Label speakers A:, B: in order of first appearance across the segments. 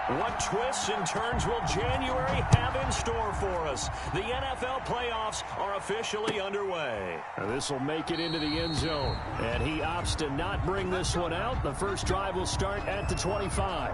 A: What twists and turns will January have in store for us? The NFL playoffs are officially underway. This will make it into the end zone. And he opts to not bring this one out. The first drive will start at the 25.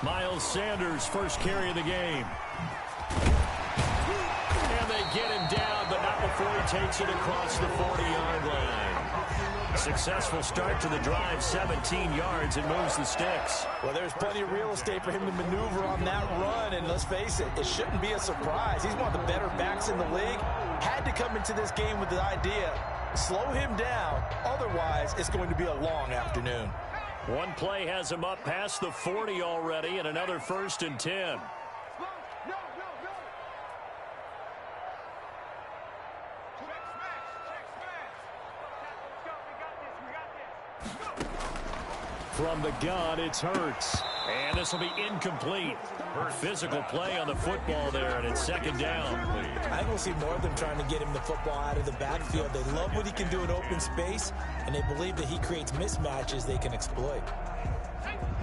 A: Miles Sanders, first carry of the game. And they get him down, but not before he takes it across the 40-yard line. Successful start to the drive, 17 yards, and moves the sticks.
B: Well, there's plenty of real estate for him to maneuver on that run, and let's face it, it shouldn't be a surprise. He's one of the better backs in the league. Had to come into this game with the idea, slow him down, otherwise it's going to be a long afternoon.
A: One play has him up past the 40 already, and another 1st and 10. From the gun, it's Hurts. And this will be incomplete. Physical play on the football there, and it's 2nd down.
B: I think we'll see more of them trying to get him the football out of the backfield. They love what he can do in open space, and they believe that he creates mismatches they can exploit.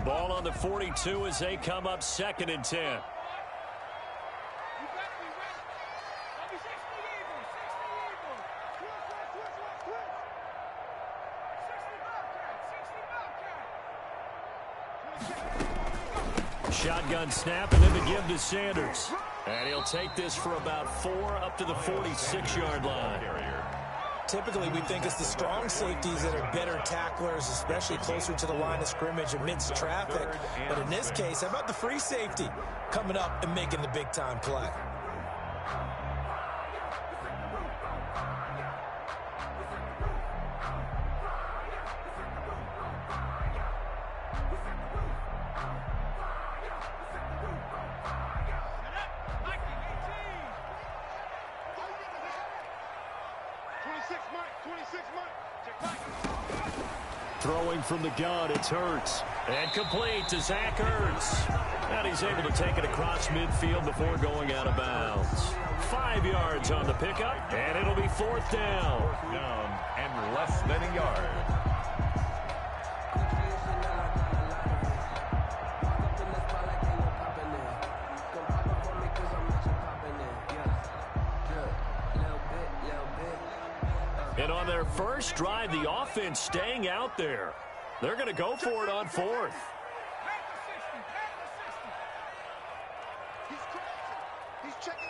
A: Ball on the 42 as they come up 2nd and 10. Shotgun snap, and then to give to Sanders. And he'll take this for about 4 up to the 46-yard line.
B: Typically, we think it's the strong safeties that are better tacklers, especially closer to the line of scrimmage amidst traffic. But in this case, how about the free safety coming up and making the big-time play?
A: Throwing from the gun, it's Hurts. And complete to Zach Ertz. And he's able to take it across midfield before going out of bounds. 5 yards on the pickup, and it'll be 4th down.
C: 4th down and less than a yard.
A: And on their first drive, the offense staying out there. They're going to go for it on 4th.
D: He's checking.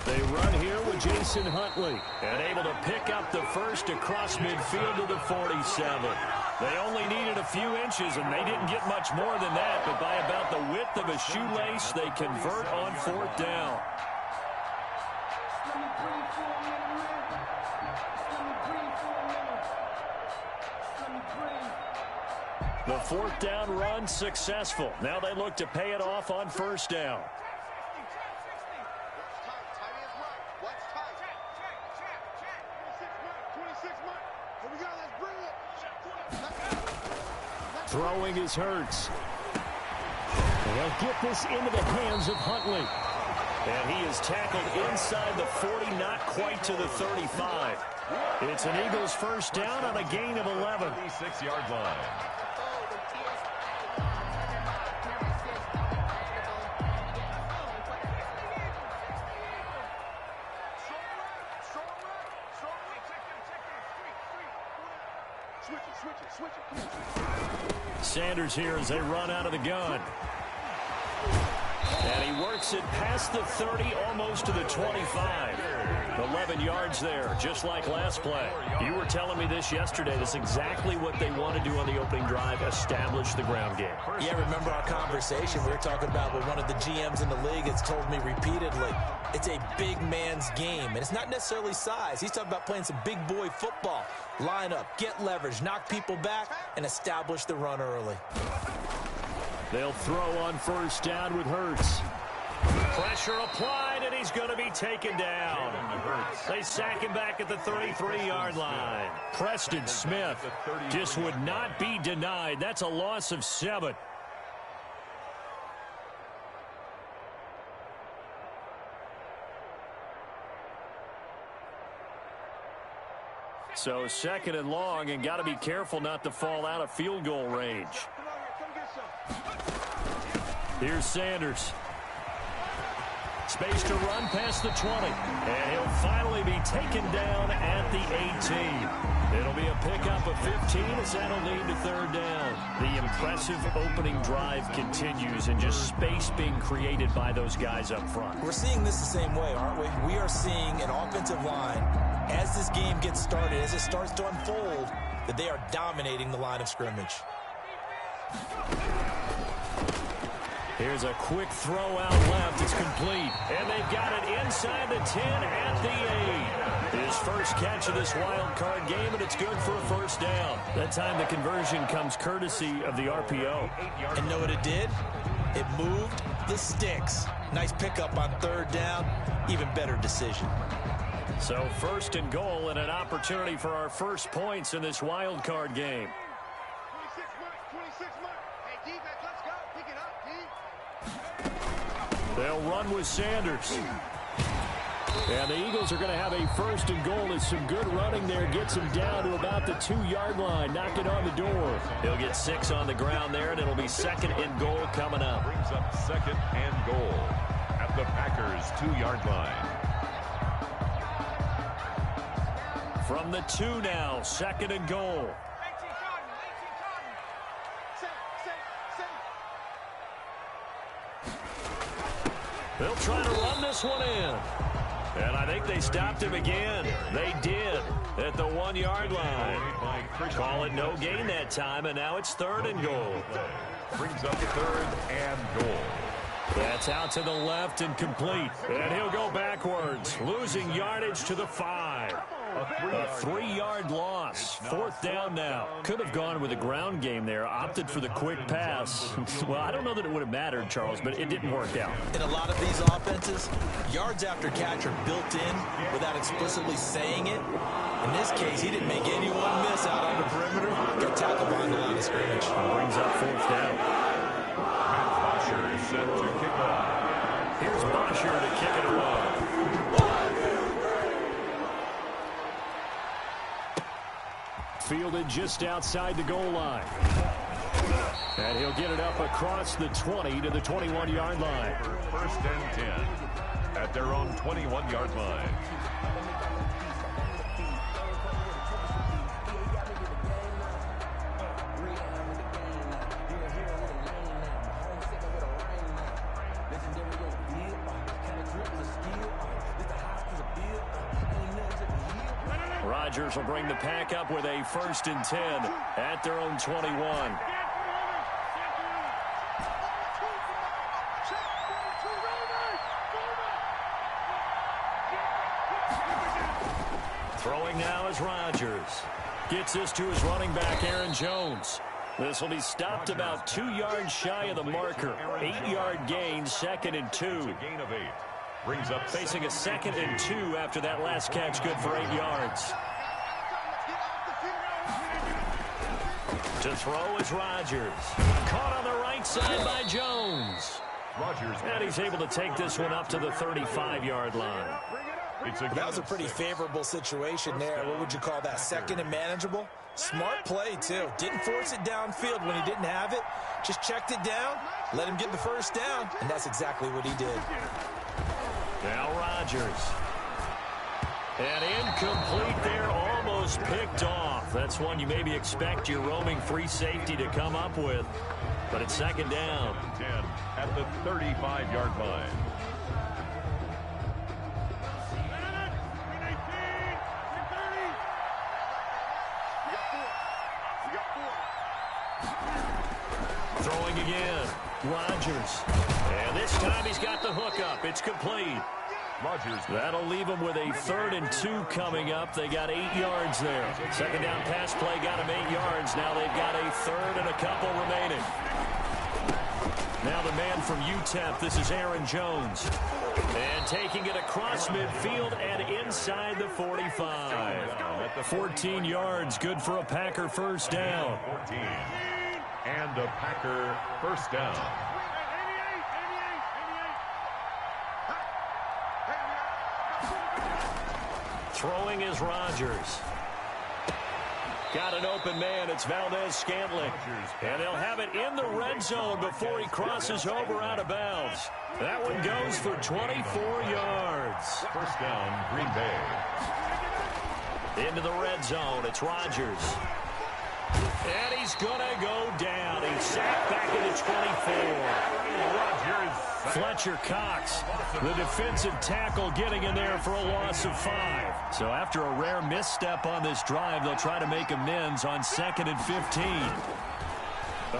A: They run here with Jason Huntley. And able to pick up the first across midfield to the 47. They only needed a few inches, and they didn't get much more than that. But by about the width of a shoelace, they convert on 4th down. The 4th down run successful. Now they look to pay it off on 1st down. Throwing is Hurts. They'll get this into the hands of Huntley. And he is tackled inside the 40, not quite to the 35. It's an Eagles 1st down on a gain of 11.
C: 36-yard line.
A: Sanders here as they run out of the gun. And he works it past the 30, almost to the 25. 11 yards there, just like last play. You were telling me this yesterday. That's exactly what they want to do on the opening drive, establish the ground game.
B: Yeah, remember our conversation. We were talking about what one of the GMs in the league has told me repeatedly. It's a big man's game, and it's not necessarily size. He's talking about playing some big boy football. Line up, get leverage, knock people back, and establish the run early.
A: They'll throw on first down with Hurts. Pressure applied, and he's going to be taken down. They sack him back at the 33-yard line. Preston Smith just would not be denied. That's a loss of 7. So second and long, and got to be careful not to fall out of field goal range. Here's Sanders. Space to run past the 20. And he'll finally be taken down at the 18. It'll be a pickup of 15 as that'll lead to third down. The impressive opening drive continues, and just space being created by those guys up front.
B: We're seeing this the same way, aren't we? We are seeing an offensive line, as this game gets started, as it starts to unfold, that they are dominating the line of scrimmage.
A: Here's a quick throw out left. It's complete. And they've got it inside the 10 at the 8. His first catch of this wild card game, and it's good for a first down. That time the conversion comes courtesy of the RPO.
B: And know what it did? It moved the sticks. Nice pickup on third down. Even better decision.
A: So first and goal, and an opportunity for our first points in this wild card game.
D: 26 mark. Hey, defense, let's go. Pick it up, D.
A: They'll run with Sanders. And the Eagles are going to have a first and goal as some good running there gets him down to about the 2-yard line. Knock it on the door. He'll get 6 on the ground there, and it'll be second and goal coming up.
C: Brings up second and goal at the Packers' 2-yard line.
A: From the 2 now, second and goal. They'll try to run this one in. And I think they stopped him again. They did at the 1-yard line. Call it no gain that time, and now it's third and goal.
C: Brings up third and goal.
A: That's out to the left and complete. And he'll go backwards, losing yardage to the 5. A 3-yard loss. Fourth down now. Could have gone with a ground game there. Opted for the quick pass. Well, I don't know that it would have mattered, Charles, but it didn't work out.
B: In a lot of these offenses, yards after catch are built in without explicitly saying it. In this case, he didn't make anyone miss out on the perimeter. Get tackled behind the line of scrimmage.
A: Brings up fourth down.
C: Matt Bosher is set to kick off.
A: Here's Bosher to kick it away. Fielded just outside the goal line. And he'll get it up across the 20 to the 21-yard line.
C: First and 10 at their own 21-yard line.
A: Rodgers will bring the pack up with a first and 10 at their own 21. Throwing now is Rodgers. Gets this to his running back, Aaron Jones. This will be stopped about 2 yards shy of the marker. 8-yard gain, second and 2.
C: Gain of 8. Brings up
A: facing a second and 2 after that last catch, good for 8 yards. To throw is Rodgers. Caught on the right side by Jones.
C: Rodgers.
A: And he's able to take this one up to the 35-yard line.
B: That was a pretty favorable situation there. What would you call that? Second and manageable? Smart play, too. Didn't force it downfield when he didn't have it. Just checked it down, let him get the first down, and that's exactly what he did.
A: Now Rodgers. And incomplete there, almost picked off. That's one you maybe expect your roaming free safety to come up with. But it's second down.
C: 10 at the 35-yard line.
A: Throwing again. Rodgers. And this time he's got the hook up. It's complete.
C: Rodgers.
A: That'll leave them with a 3rd and 2 coming up. They got 8 yards there. Second down pass play got them 8 yards. Now they've got a 3rd and a couple remaining. Now the man from UTEP, this is Aaron Jones. And taking it across midfield and inside the 45. 14 yards, good for a Packer first down.
C: 14. And a Packer first down.
A: Throwing is Rodgers. Got an open man. It's Valdez-Scantling. And they'll have it in the red zone before he crosses over out of bounds. That one goes for 24 yards.
C: First down, Green Bay.
A: Into the red zone. It's Rodgers. And he's going to go down. He's sacked back into 24.
C: Rodgers.
A: Fletcher Cox, the defensive tackle, getting in there for a loss of 5. So after a rare misstep on this drive, they'll try to make amends on 2nd and 15.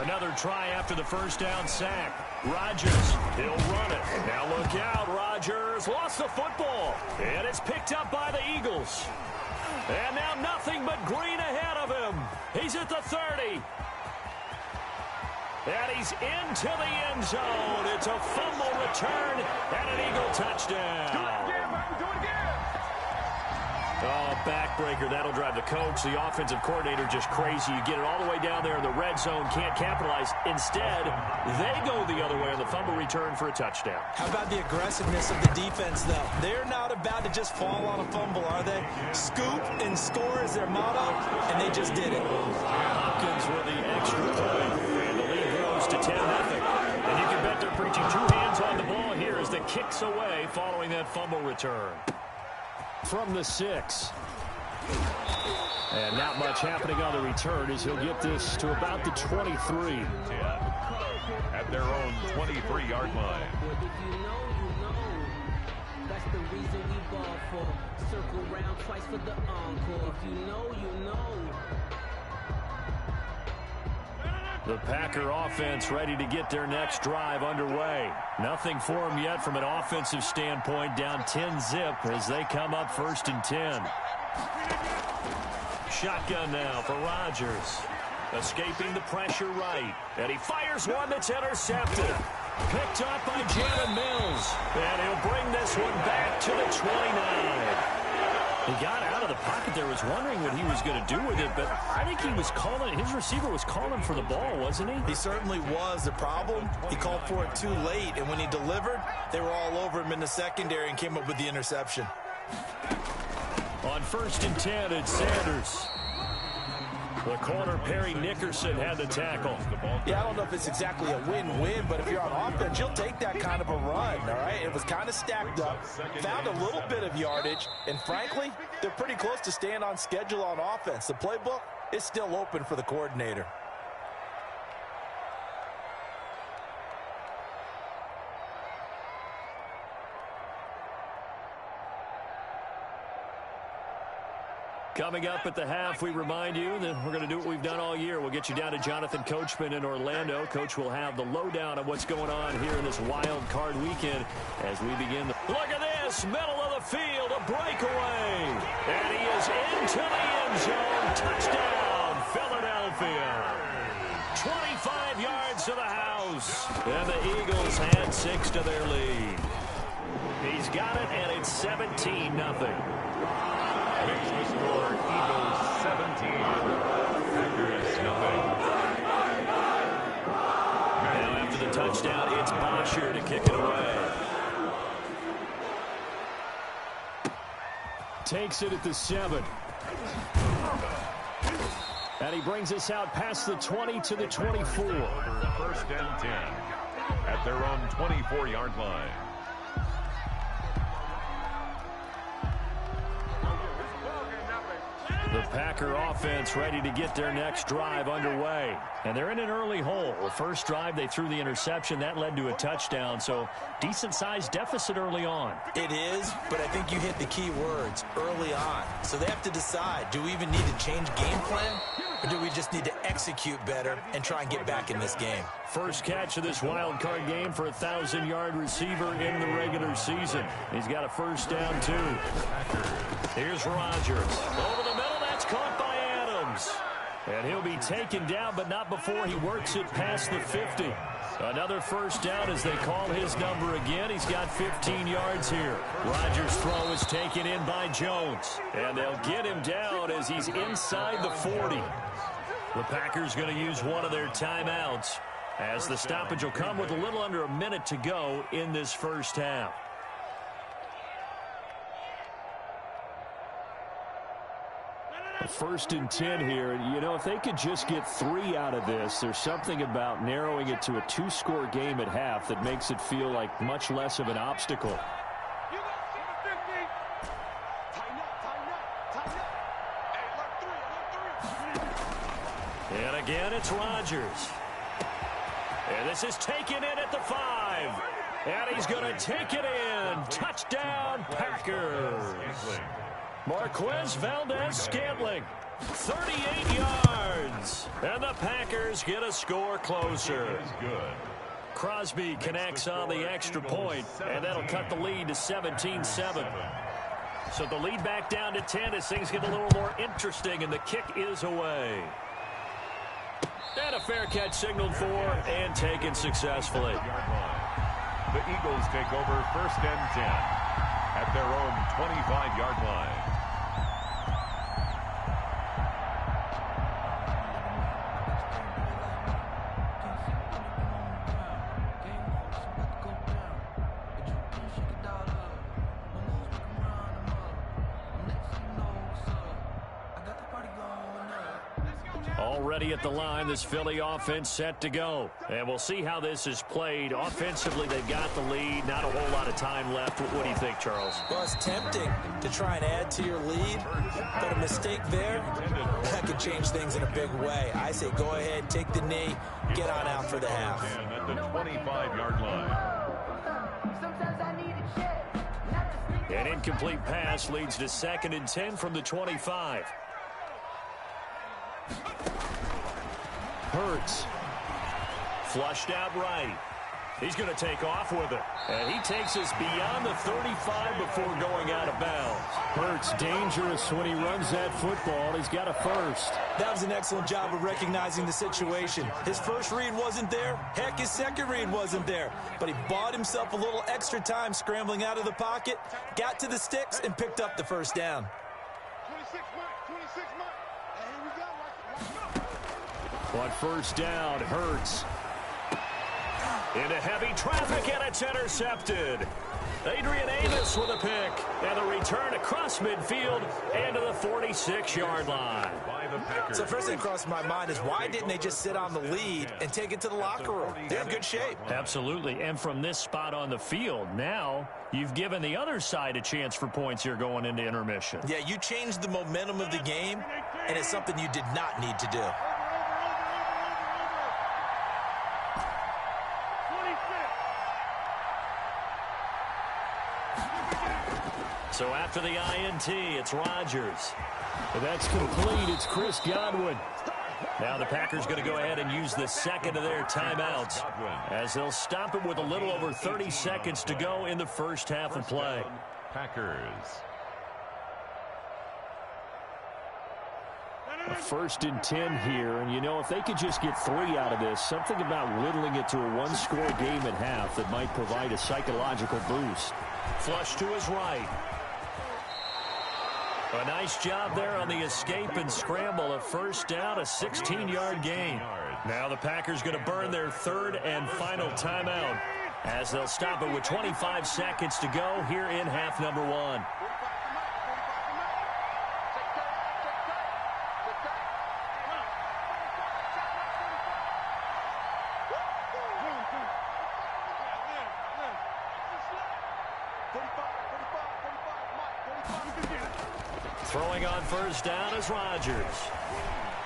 A: Another try after the first down sack. Rodgers, he'll run it. Now look out, Rodgers lost the football. And it's picked up by the Eagles. And now nothing but green ahead of him. He's at the 30. And he's into the end zone. It's a fumble return and an Eagle touchdown.
D: Do it again, Michael. Do it again.
A: Oh, backbreaker. That'll drive the coach, the offensive coordinator, just crazy. You get it all the way down there in the red zone, can't capitalize. Instead, they go the other way on the fumble return for a touchdown.
B: How about the aggressiveness of the defense, though? They're not about to just fall on a fumble, are they? Scoop and score is their motto, and they just did it.
A: Hopkins with the extra point. And the lead grows to 10-0. And you can bet they're preaching 2 hands on the ball here as the kicks away following that fumble return. From the 6. And not much happening on the return as he'll get this to about the 23.
C: 10 at their own 23-yard line.
E: If you know, you know. That's the reason we ball for. Circle round twice for the encore. If you know, you know.
A: The Packer offense ready to get their next drive underway. Nothing for them yet from an offensive standpoint. Down 10-zip as they come up 1st and 10. Shotgun now for Rodgers. Escaping the pressure right. And he fires one that's intercepted. Picked up by Jalen Mills. And he'll bring this one back to the 29. He got out of the pocket there, was wondering what he was going to do with it, but I think he was calling, his receiver was calling for the ball, wasn't he?
B: He certainly was. The problem, he called for it too late, and when he delivered, they were all over him in the secondary and came up with the interception.
A: On 1st and 10, it's Sanders. The corner, Perry Nickerson, had the tackle.
B: Yeah, I don't know if it's exactly a win-win, but if you're on offense, you'll take that kind of a run, all right? It was kind of stacked up, found a little bit of yardage, and frankly, they're pretty close to staying on schedule on offense. The playbook is still open for the coordinator.
A: Coming up at the half, we remind you that we're going to do what we've done all year. We'll get you down to Jonathan Coachman in Orlando. Coach will have the lowdown of what's going on here in this wild card weekend as we begin. Look at this, middle of the field, a breakaway. And he is into the end zone. Touchdown, Philadelphia. 25 yards to the house. And the Eagles had 6 to their lead. He's got it, and it's 17-0.
C: Makes the score Eagles 17. Packers nothing.
A: Now after the touchdown, it's Bosher to kick it away. Takes it at the 7. And he brings us out past the 20 to the 24.
C: 1st and 10 at their own 24-yard line.
A: The Packer offense ready to get their next drive underway. And they're in an early hole. The first drive, they threw the interception. That led to a touchdown. So decent-sized deficit early on.
B: It is, but I think you hit the key words, early on. So they have to decide, do we even need to change game plan? Or do we just need to execute better and try and get back in this game?
A: First catch of this wild card game for a 1,000-yard receiver in the regular season. He's got a first down, too. Here's Rodgers. Over the middle, that's caught by Adams. And he'll be taken down, but not before he works it past the 50. Another first down as they call his number again. He's got 15 yards here. Rodgers' throw is taken in by Jones. And they'll get him down as he's inside the 40. The Packers going to use one of their timeouts as the stoppage will come with a little under a minute to go in this first half. First and 10 here. You know, if they could just get 3 out of this, there's something about narrowing it to a 2-score game at half that makes it feel like much less of an obstacle. And again, it's Rodgers. And this is taken in at the 5. And he's going to take it in. Touchdown, Packers. Marquez Valdez-Scantling, 38 yards. And the Packers get a score closer. Crosby connects on the extra point, and that'll cut the lead to 17-7. So the lead back down to 10 as things get a little more interesting, and the kick is away. And a fair catch signaled for and taken successfully.
C: The Eagles take over first and 10 at their own 25-yard line.
A: Already at the line, this Philly offense set to go. And we'll see how this is played. Offensively, they've got the lead. Not a whole lot of time left. What do you think, Charles?
B: Well, it's tempting to try and add to your lead, but a mistake there, that could change things in a big way. I say go ahead, take the knee, get on out for the half.
C: And at the 25-yard line.
A: An incomplete pass leads to 2nd and 10 from the 25. Hurts. Flushed out right. He's going to take off with it. And he takes us beyond the 35 before going out of bounds. Hurts dangerous when he runs that football. He's got a first.
B: That was an excellent job of recognizing the situation. His first read wasn't there. Heck, his second read wasn't there. But he bought himself a little extra time scrambling out of the pocket, got to the sticks, and picked up the first down.
D: 26 months. And here we go.
A: On first down, Hurts. Into heavy traffic, and it's intercepted. Adrian Amos with a pick. And the return across midfield and to the 46-yard line.
B: So first thing crossed my mind is why didn't they just sit on the lead and take it to the locker room? They're in good shape.
A: Absolutely. And from this spot on the field, now you've given the other side a chance for points here going into intermission.
B: Yeah, you changed the momentum of the game, and it's something you did not need to do.
A: So after the INT, it's Rodgers. And that's complete. It's Chris Godwin. Now the Packers going to go ahead and use the second of their timeouts as they'll stop it with a little over 30 seconds to go in the first half of play.
C: Packers.
A: A 1st and 10 here, and you know, if they could just get 3 out of this, something about whittling it to a 1-score game at half that might provide a psychological boost. Flush to his right. A nice job there on the escape and scramble. A first down, a 16-yard gain. Now the Packers going to burn their 3rd and final timeout as they'll stop it with 25 seconds to go here in half number 1. Throwing on first down is Rodgers.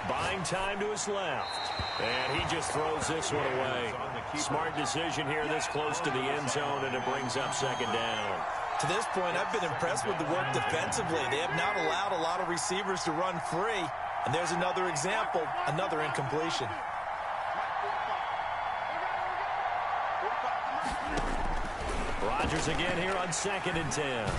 A: Buying time to his left. And he just throws this one away. Smart decision here this close to the end zone, and it brings up second down.
B: To this point, I've been impressed with the work defensively. They have not allowed a lot of receivers to run free. And there's another example, another incompletion.
A: Rodgers again here on 2nd and 10.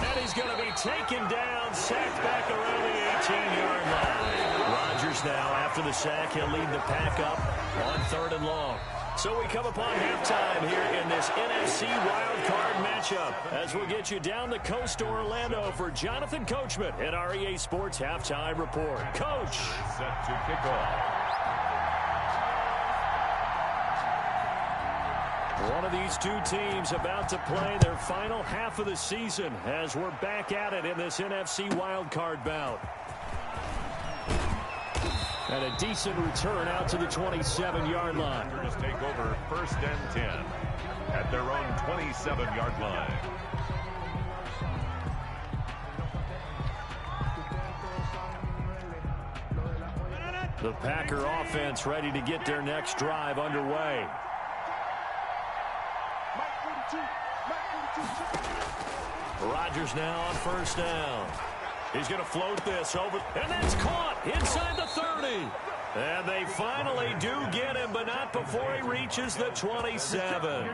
A: And he's going to be taken down, sacked back around the 18-yard line. Rodgers now, after the sack, he'll lead the pack up on 3rd and long. So we come upon halftime here in this NFC Wildcard matchup as we'll get you down the coast to Orlando for Jonathan Coachman at our EA Sports Halftime Report. Coach.
C: Set to kick off.
A: One of these two teams about to play their final half of the season as we're back at it in this NFC wildcard bout. And a decent return out to the 27-yard line.
C: Packers take over 1st and 10 at their own 27-yard line.
A: The Packer offense ready to get their next drive underway. Rodgers now on first down. He's going to float this over, and that's caught inside the 30. And they finally do get him, but not before he reaches the 27.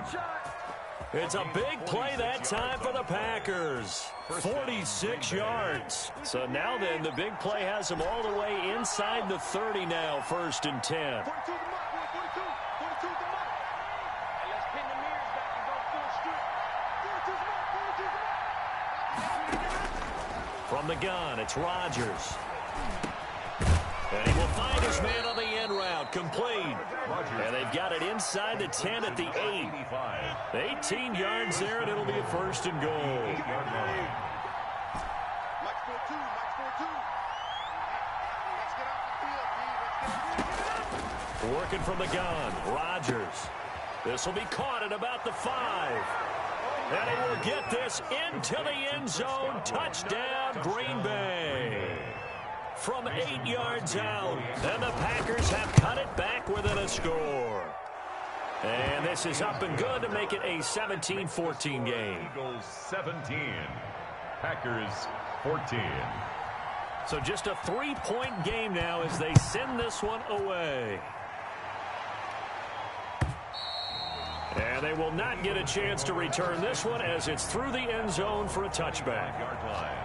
A: It's a big play that time for the Packers. 46 yards. So now then, the big play has him all the way inside the 30 now, 1st and 10. From the gun, it's Rodgers. And he will find his man on the end route, complete. And they've got it inside the 10 at the 8. 18 yards there, and it'll be a 1st and goal. Working from the gun, Rodgers. This will be caught at about the 5. And he will get this into the end zone. Touchdown, Green Bay. From 8 yards out. And the Packers have cut it back within a score. And this is up and good to make it a 17-14 game.
C: Eagles 17. Packers 14.
A: So just a 3-point game now as they send this one away. And they will not get a chance to return this one as it's through the end zone for a touchback.
C: Yard line.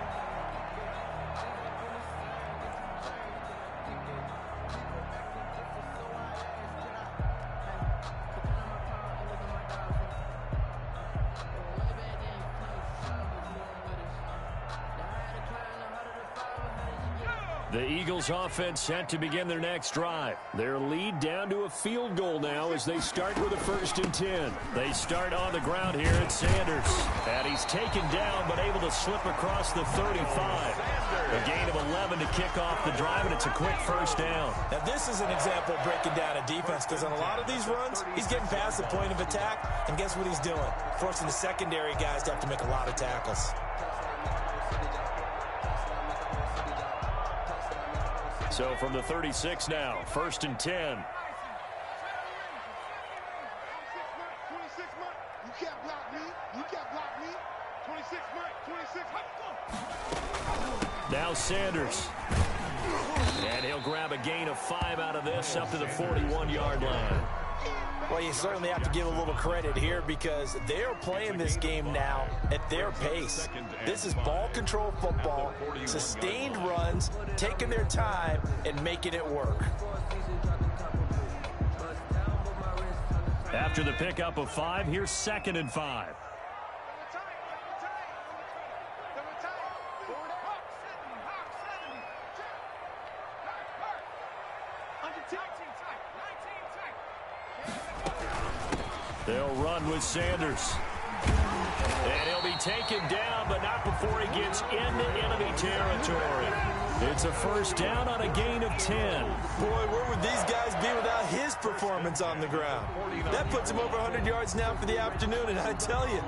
A: The Eagles offense set to begin their next drive. Their lead down to a field goal now as they start with a 1st and 10. They start on the ground here at Sanders. And he's taken down but able to slip across the 35. A gain of 11 to kick off the drive, and it's a quick 1st down.
B: Now this is an example of breaking down a defense because on a lot of these runs, he's getting past the point of attack, and guess what he's doing? Forcing the secondary guys to have to make a lot of tackles.
A: So from the 36 now, 1st and 10.
D: 26 months. You can't block me. You can't block me. 26 months. 26.
A: Now Sanders. And he'll grab a gain of 5 out of this up to the 41-yard line.
B: Well, you certainly have to give a little credit here because they're playing this game now at their pace. This is ball control football, sustained runs, taking their time and making it work.
A: After the pickup of 5, here's 2nd and 5. They'll run with Sanders. And he'll be taken down, but not before he gets into enemy territory. It's a 1st down on a gain of 10.
B: Boy, where would these guys be without his performance on the ground? That puts him over 100 yards now for the afternoon, and I tell you,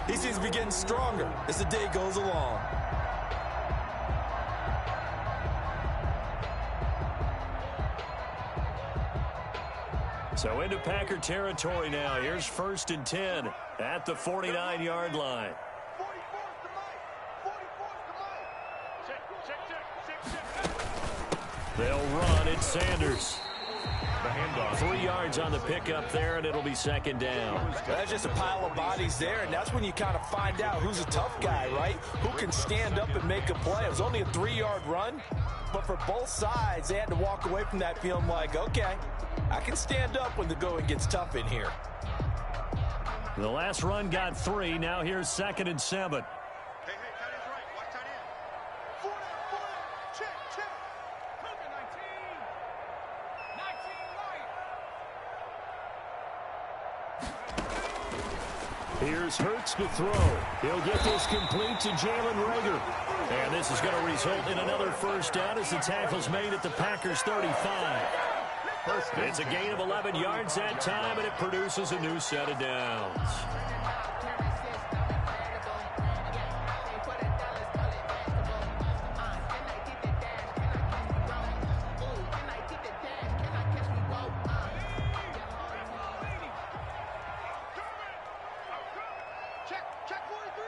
B: he seems to be getting stronger as the day goes along.
A: So into Packer territory now. Here's 1st and 10 at the 49-yard line. They'll run. It's Sanders.
C: The handoff.
A: 3 yards on the pickup there, and it'll be 2nd down.
B: That's just a pile of bodies there, and that's when you kind of find out who's a tough guy, right? Who can stand up and make a play. It was only a 3-yard run, but for both sides, they had to walk away from that feeling like, okay, I can stand up when the going gets tough in here.
A: The last run got 3. Now here's 2nd and 7.
D: Hey, tight end's right. Watch tight end. 4 down. Check. Cover 19. 19 right.
A: Here's Hurts to throw. He'll get this complete to Jalen Reagor. And this is going to result in another 1st down as the tackle's made at the Packers 35. It's a gain of 11 yards that time, and it produces a new set of downs.
D: Check 43.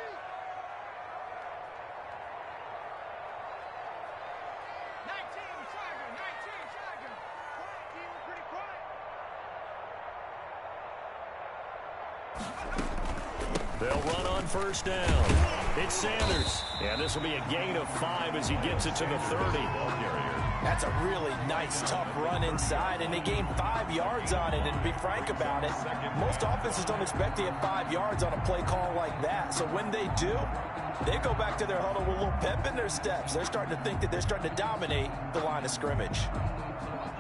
A: They'll run on 1st down. It's Sanders. And this will be a gain of 5 as he gets it to the 30.
B: That's a really nice, tough run inside, and they gained 5 yards on it. And to be frank about it, most offenses don't expect to get 5 yards on a play call like that. So when they do, they go back to their huddle with a little pep in their steps. They're starting to think that they're starting to dominate the line of scrimmage.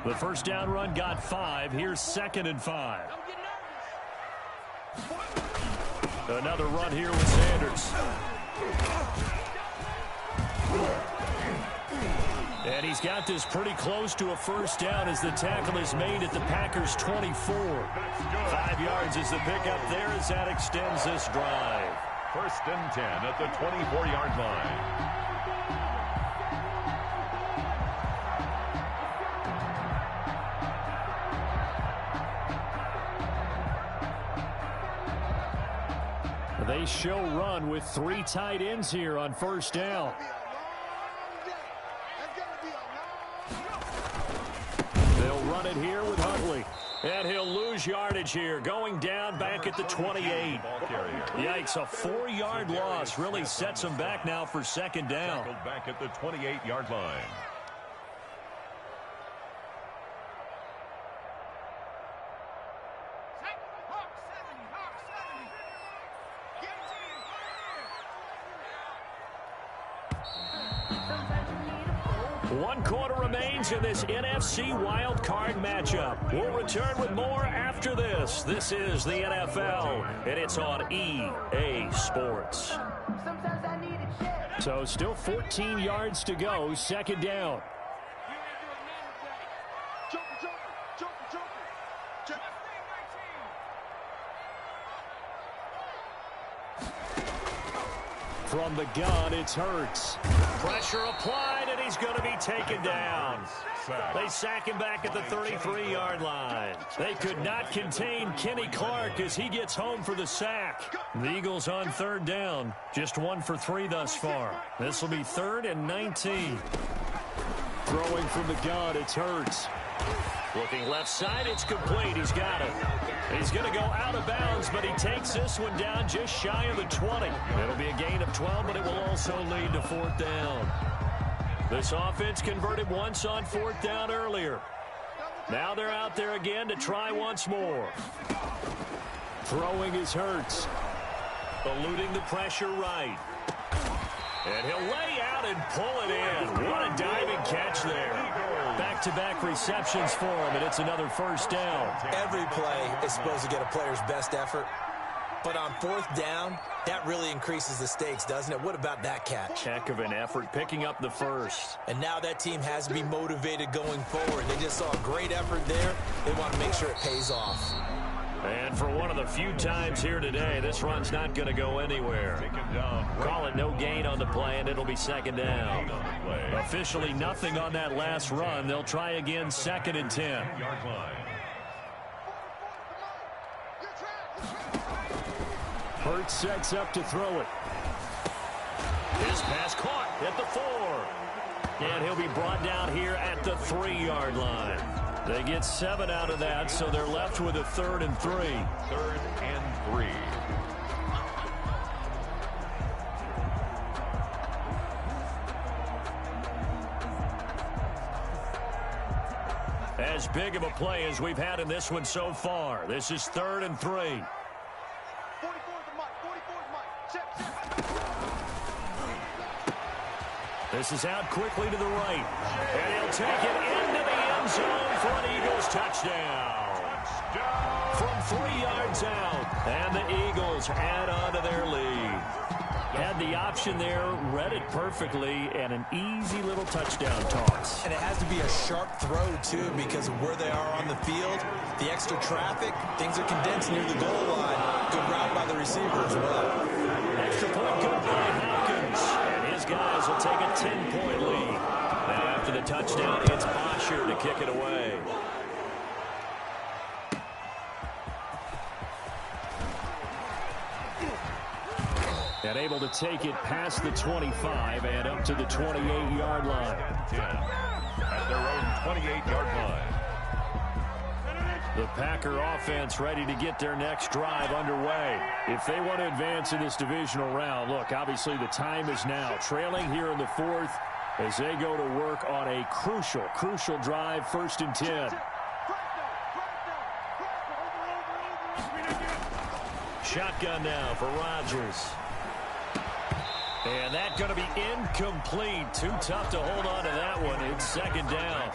A: The 1st down run got 5. Here's 2nd and 5. Another run here with Sanders. And he's got this pretty close to a 1st down as the tackle is made at the Packers 24. 5 yards is the pickup there as that extends this drive.
C: 1st and 10 at the 24-yard line.
A: They show run with 3 tight ends here on 1st down. They'll run it here with Huntley. And he'll lose yardage here, going down back at the 28. Yikes, a 4-yard loss really sets him back now for 2nd down.
C: Back at the 28-yard line.
A: One quarter remains in this NFC Wildcard matchup. We'll return with more after this. This is the NFL, and it's on EA Sports. So still 14 yards to go, 2nd down. From the gun, it's Hurts. Pressure applied, and he's going to be taken down. They sack him back at the 33-yard line. They could not contain Kenny Clark as he gets home for the sack. The Eagles on 3rd down. Just 1 for 3 thus far. This will be 3rd and 19. Throwing from the gun, it's Hurts. Looking left side, it's complete. He's got it. He's going to go out of bounds, but he takes this one down just shy of the 20. It'll be a gain of 12, but it will also lead to 4th down. This offense converted once on 4th down earlier. Now they're out there again to try once more. Throwing is Hurts. Eluding the pressure right. And he'll lay out and pull it in. What a diving catch there. Back-to-back receptions for him, and it's another 1st down.
B: Every play is supposed to get a player's best effort. But on 4th down, that really increases the stakes, doesn't it? What about that catch?
A: Heck of an effort, picking up the 1st.
B: And now that team has to be motivated going forward. They just saw a great effort there. They want to make sure it pays off.
A: And for one of the few times here today, this run's not going to go anywhere. Call it no gain on the play, and it'll be 2nd down. Officially nothing on that last run. They'll try again 2nd and 10. Hurts sets up to throw it. His pass caught at the 4. And he'll be brought down here at the 3-yard line. They get 7 out of that, so they're left with a 3rd and 3.
C: 3rd and 3.
A: As big of a play as we've had in this one so far. This is 3rd and 3.
D: 44 is the mic. 44 is mic. Check.
A: This is out quickly to the right. And he'll take it into the end zone for an Eagles touchdown. From 3 yards out. And the Eagles add on to their lead. Had the option there, read it perfectly, and an easy little touchdown toss.
B: And it has to be a sharp throw, too, because of where they are on the field. The extra traffic, things are condensed near the goal line. Good route by the receiver as well.
A: Extra point good by Hopkins. And his guys will take a 10-point lead. Now after the touchdown, it's Bosher to kick it away. And able to take it past the 25 and up to the 28-yard line.
C: 10 at their own 28-yard line.
A: The Packer offense ready to get their next drive underway. If they want to advance in this divisional round, look, obviously the time is now. Trailing here in the 4th as they go to work on a crucial drive, 1st and 10. Shotgun now for Rodgers. And that's going to be incomplete. Too tough to hold on to that one. It's 2nd down.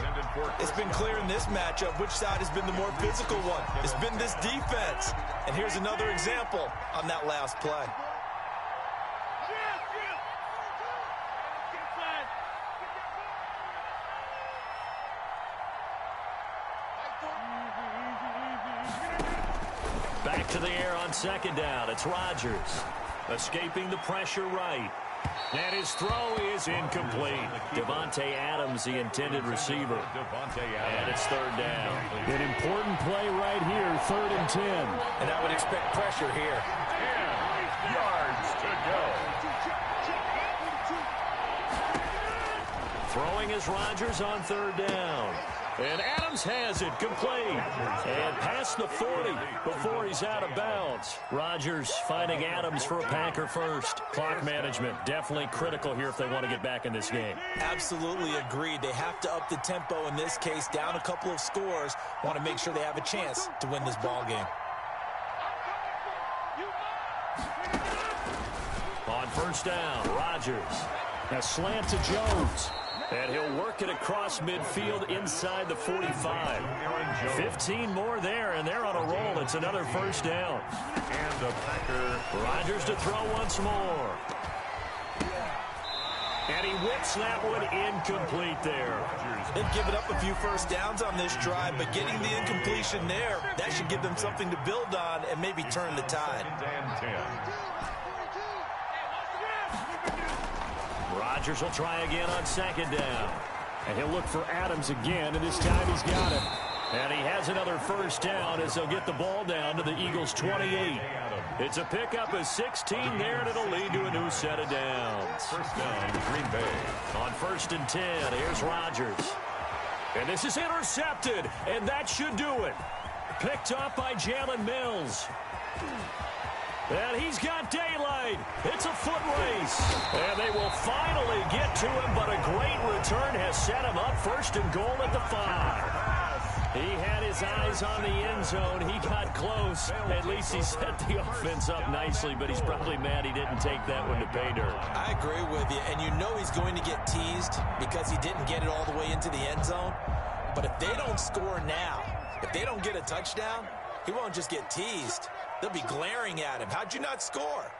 B: It's been clear in this matchup which side has been the more physical one. It's been this defense. And here's another example on that last play.
A: Back to the air on 2nd down. It's Rodgers. Escaping the pressure right. And his throw is incomplete. Devontae Adams, the intended receiver. And it's 3rd down. An important play right here, 3rd and 10.
B: And I would expect pressure here.
C: 10 yards to go.
A: Throwing is Rodgers on 3rd down. And Adams has it complete. And past the 40 before he's out of bounds. Rodgers finding Adams for a Packer first. Clock management definitely critical here if they want to get back in this game.
B: Absolutely agreed. They have to up the tempo in this case, down a couple of scores. Want to make sure they have a chance to win this ball game.
A: On 1st down, Rodgers. A slant to Jones. And he'll work it across midfield inside the 45. 15 more there, and they're on a roll. It's another 1st down.
C: And the Packer.
A: Rodgers to throw once more. And he whips that one incomplete there.
B: They've given up a few 1st downs on this drive, but getting the incompletion there, that should give them something to build on and maybe turn the tide.
C: And 10.
A: Rodgers will try again on 2nd down. And he'll look for Adams again, and this time he's got him. And he has another 1st down as they'll get the ball down to the Eagles' 28. It's a pickup of 16 there, and it'll lead to a new set of downs.
C: 1st down, Green Bay.
A: On 1st and 10, here's Rodgers. And this is intercepted, and that should do it. Picked up by Jalen Mills. And he's got daylight. It's a foot race. And they will finally get to him, but a great return has set him up 1st and goal at the 5. He had his eyes on the end zone. He got close. At least he set the offense up nicely, but he's probably mad he didn't take that one to pay dirt.
B: I agree with you, and you know he's going to get teased because he didn't get it all the way into the end zone. But if they don't score now, if they don't get a touchdown, he won't just get teased. They'll be glaring at him. How'd you not score?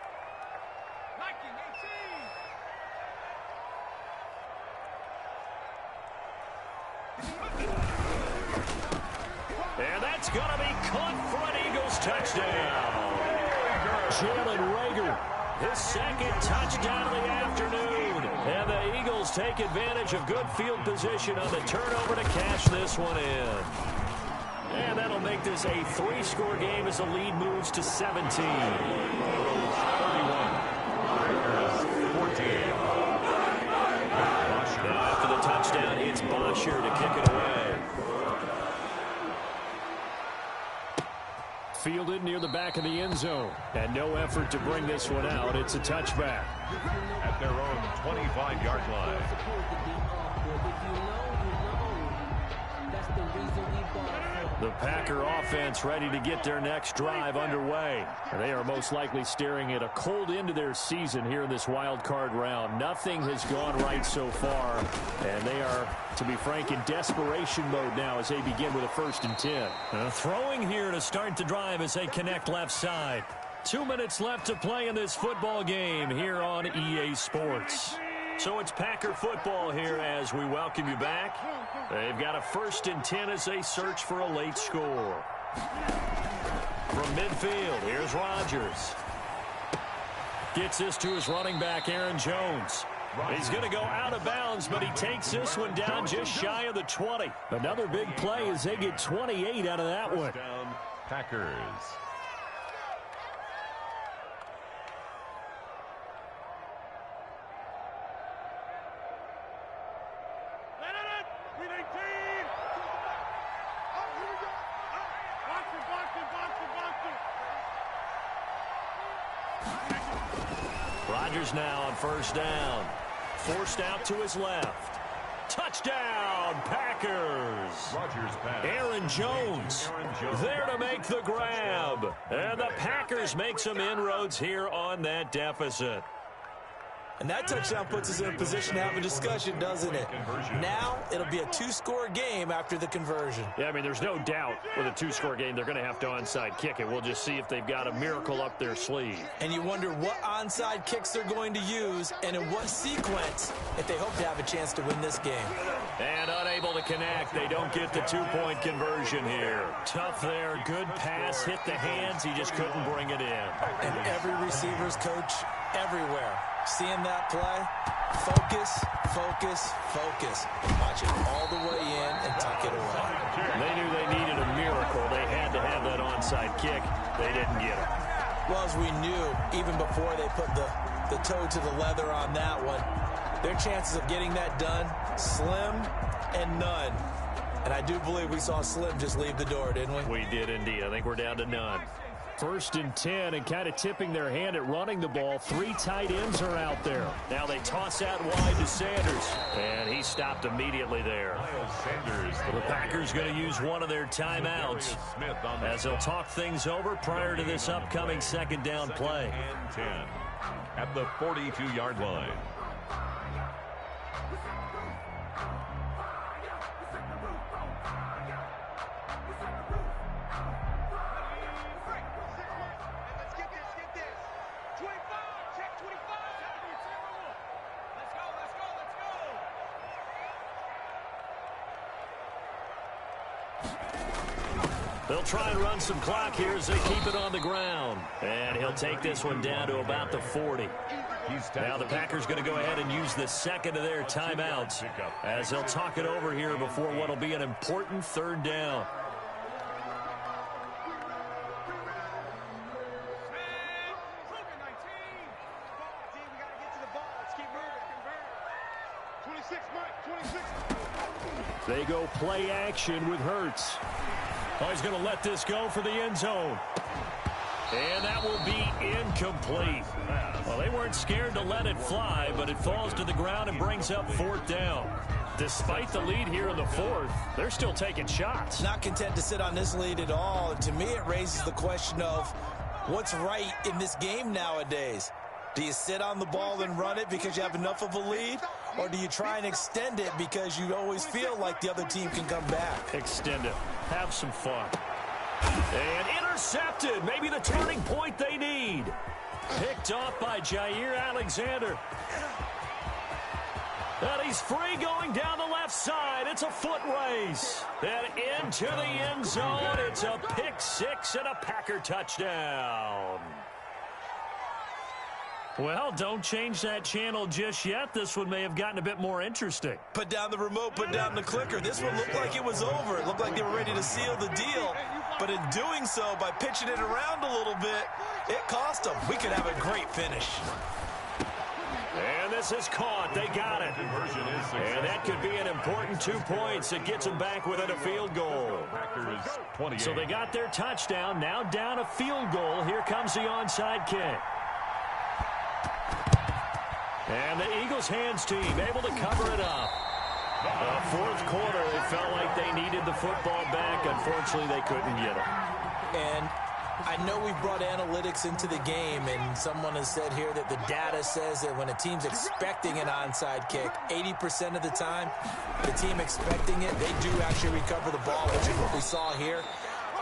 A: And that's going to be caught for an Eagles touchdown. Jalen Reagor, his 2nd touchdown of the afternoon. And the Eagles take advantage of good field position on the turnover to cash this one in. And that'll make this a 3-score game as the lead moves to 17. Fielded near the back of the end zone. And no effort to bring this one out. It's a touchback.
C: At their own 25-yard line.
A: The Packer offense ready to get their next drive underway. And they are most likely staring at a cold end to their season here in this wild card round. Nothing has gone right so far. And they are, to be frank, in desperation mode now as they begin with a 1st and 10. Throwing here to start the drive as they connect left side. 2 minutes left to play in this football game here on EA Sports. So it's Packer football here as we welcome you back. They've got a 1st and 10 as they search for a late score. From midfield, here's Rodgers. Gets this to his running back, Aaron Jones. He's going to go out of bounds, but he takes this one down just shy of the 20. Another big play as they get 28 out of that one.
C: Down, Packers.
A: Rodgers now on 1st down. Forced out to his left. Touchdown, Packers.
C: Rodgers pass.
A: Aaron Jones there to make the grab. And the Packers make some inroads here on that deficit.
B: And that touchdown puts us in a position to have a discussion, doesn't it? Now it'll be a 2-score game after the conversion.
A: Yeah, I mean, there's no doubt with a 2-score game they're going to have to onside kick it. We'll just see if they've got a miracle up their sleeve.
B: And you wonder what onside kicks they're going to use and in what sequence if they hope to have a chance to win this game.
A: And unable to connect. They don't get the 2-point conversion here. Tough there. Good pass. Hit the hands. He just couldn't bring it in.
B: And every receiver's coach everywhere. Seeing that play, focus, focus, focus. Watch it all the way in and tuck it away.
A: They knew they needed a miracle. They had to have that onside kick. They didn't get it.
B: Well, as we knew, even before they put the toe to the leather on that one, their chances of getting that done, slim and none. And I do believe we saw Slim just leave the door, didn't we?
A: We did indeed. I think we're down to none. 1st and 10 and kind of tipping their hand at running the ball. 3 tight ends are out there. Now they toss out wide to Sanders. And he stopped immediately there. The Packers going to use one of their timeouts as they'll talk things over prior to this upcoming 2nd down play.
C: 2nd and 10 at the 42-yard line.
A: They'll try and run some clock here as they keep it on the ground. And he'll take this one down to about the 40. Now the Packers going to go ahead and use the 2nd of their timeouts as they'll talk it over here before what will be an important 3rd down. They go play action with Hurts. Oh, he's going to let this go for the end zone. And that will be incomplete. Well, they weren't scared to let it fly, but it falls to the ground and brings up 4th down. Despite the lead here in the 4th, they're still taking shots.
B: Not content to sit on this lead at all. And to me, it raises the question of what's right in this game nowadays. Do you sit on the ball and run it because you have enough of a lead? Or do you try and extend it because you always feel like the other team can come back?
A: Extend it. Have some fun. And intercepted. Maybe the turning point they need. Picked off by Jair Alexander. And he's free going down the left side. It's a foot race. And into the end zone. It's a pick 6 and a Packer touchdown. Well, don't change that channel just yet. This one may have gotten a bit more interesting.
B: Put down the remote, put down the clicker. This one looked like it was over. It looked like they were ready to seal the deal. But in doing so, by pitching it around a little bit, it cost them. We could have a great finish.
A: And This is caught. They got it. And that could be an important 2 points. It gets them back within a field goal. So they got their touchdown. Now down a field goal. Here comes the onside kick. And the Eagles hands team able to cover it up. Fourth quarter, they felt like they needed the football back. Unfortunately, they couldn't get it.
B: And I know we've brought analytics into the game, and someone has said here that the data says that when a team's expecting an onside kick, 80% of the time, the team expecting it, they do actually recover the ball, which is what we saw here.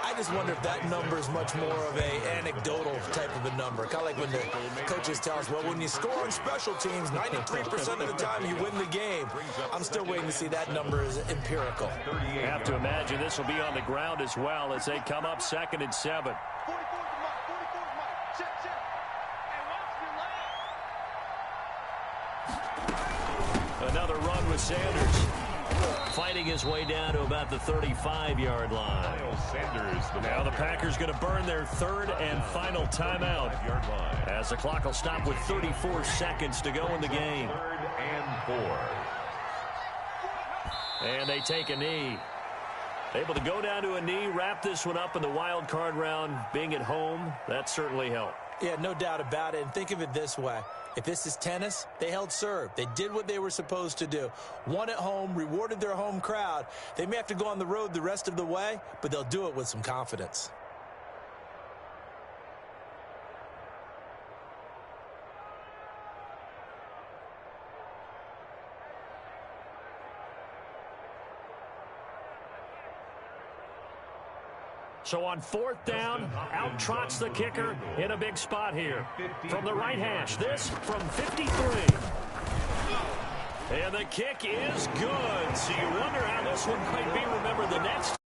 B: I just wonder if that number is much more of an anecdotal type of a number. Kind of like when the coaches tell us, well, when you score on special teams, 93% of the time you win the game. I'm still waiting to see that number is empirical.
A: You have to imagine this will be on the ground as well as they come up 2nd and 7. Another run with Sanders. Fighting his way down to about the 35-yard line. Now the Packers going to burn their 3rd and final timeout as the clock will stop with 34 seconds to go in the game.
C: 3rd and 4.
A: And they take a knee. Able to go down to a knee, wrap this one up in the wild card round. Being at home, that certainly helped.
B: Yeah, no doubt about it. And think of it this way. If this is tennis, they held serve. They did what they were supposed to do. Won at home, rewarded their home crowd. They may have to go on the road the rest of the way, but they'll do it with some confidence.
A: So on 4th down, out trots the kicker in a big spot here. From the right hash, this from 53. And the kick is good. So you wonder how this one might be remembered the next